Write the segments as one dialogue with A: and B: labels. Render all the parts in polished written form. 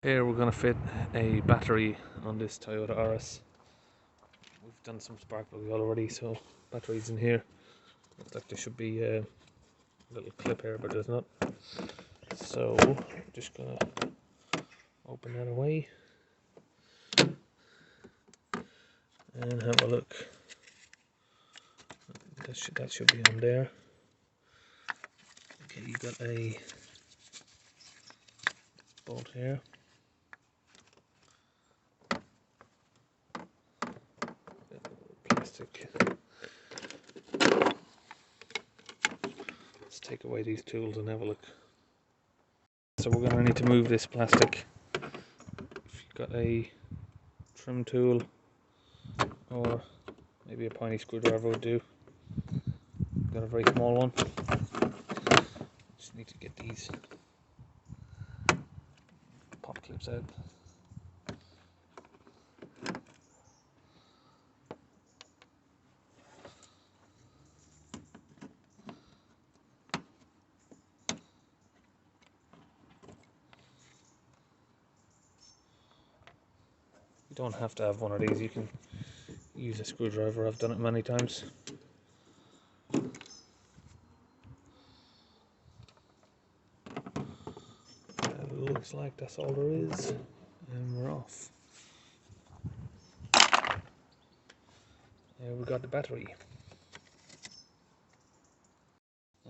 A: Here we're going to fit a battery on this Toyota Auris. We've done some spark plugs already, so batteries in here. Looks like there should be a little clip here, but there's not. So just going to open that away and have a look. That should be on there. Okay, you got a bolt here. Plastic. Let's take away these tools and have a look. So we're going to need to move this plastic. If you've got a trim tool or maybe a pointy screwdriver would do. Got a very small one. Just need to get these pop clips out. You don't have to have one of these, you can use a screwdriver. I've done it many times. It looks like that's all there is, and we're off. There we got the battery.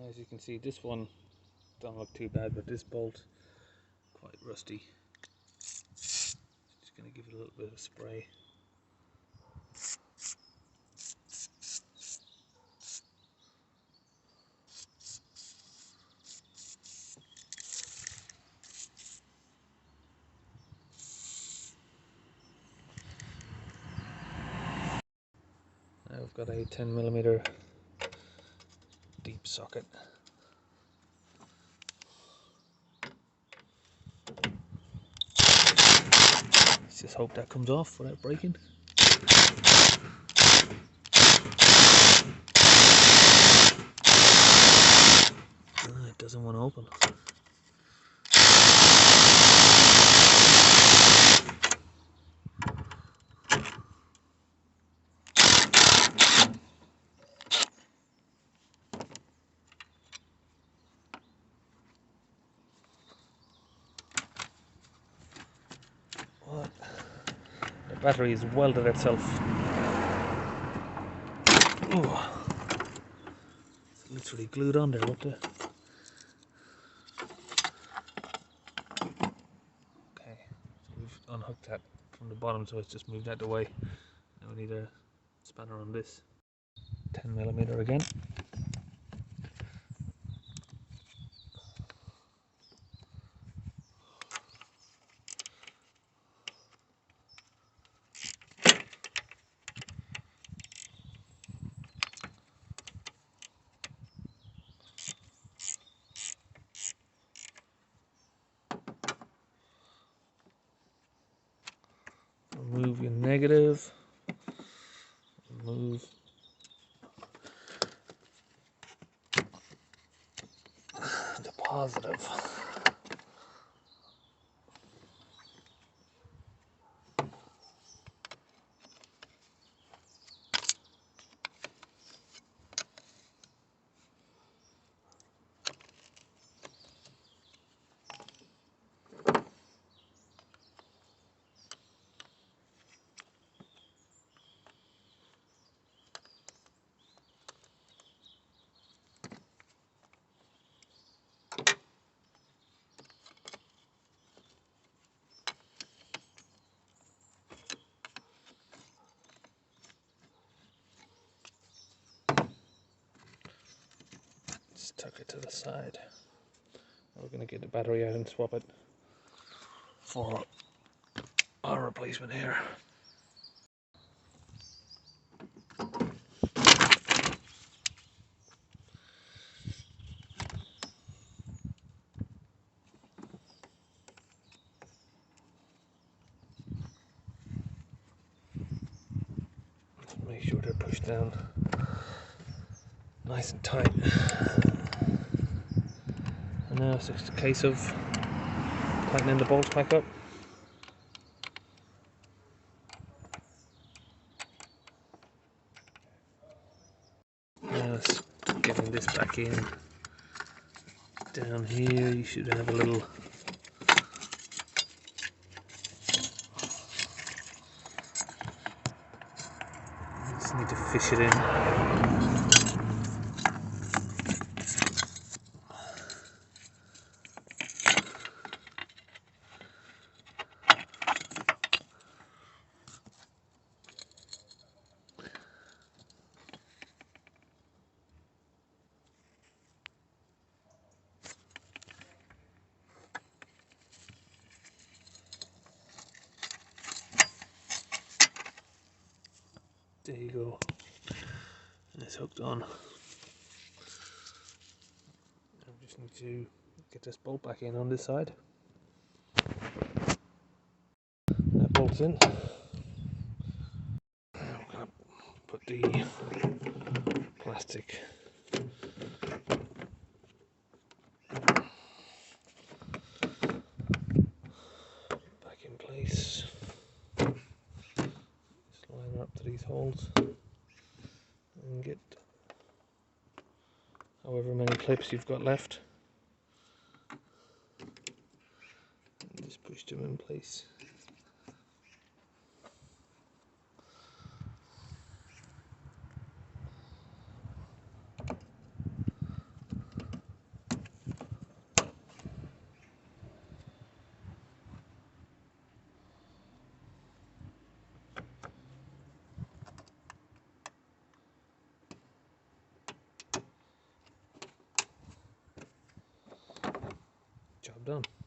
A: As you can see, this one don't look too bad, but this bolt quite rusty. Just going to give it a little bit of spray. Now we've got a 10mm deep socket. Let's just hope that comes off without breaking. It doesn't want to open. What? The battery has welded itself. Oh, it's literally glued on there, what the? Okay, so we've unhooked that from the bottom, so it's just moved out the way. Now we need a spanner on this. 10mm again. Remove your negative. Remove the positive. Just tuck it to the side. We're going to get the battery out and swap it for our replacement here. Make sure they're pushed down nice and tight. And now it's just a case of tightening the bolts back up. Just getting this back in. Down here you should have a little just need to fish it in. There you go. And it's hooked on. I just need to get this bolt back in on this side. That bolt's in. Now I'm going to put the plastic back in place. Just line her up to these holes and get however many clips you've got left. And just push them in place. Job done.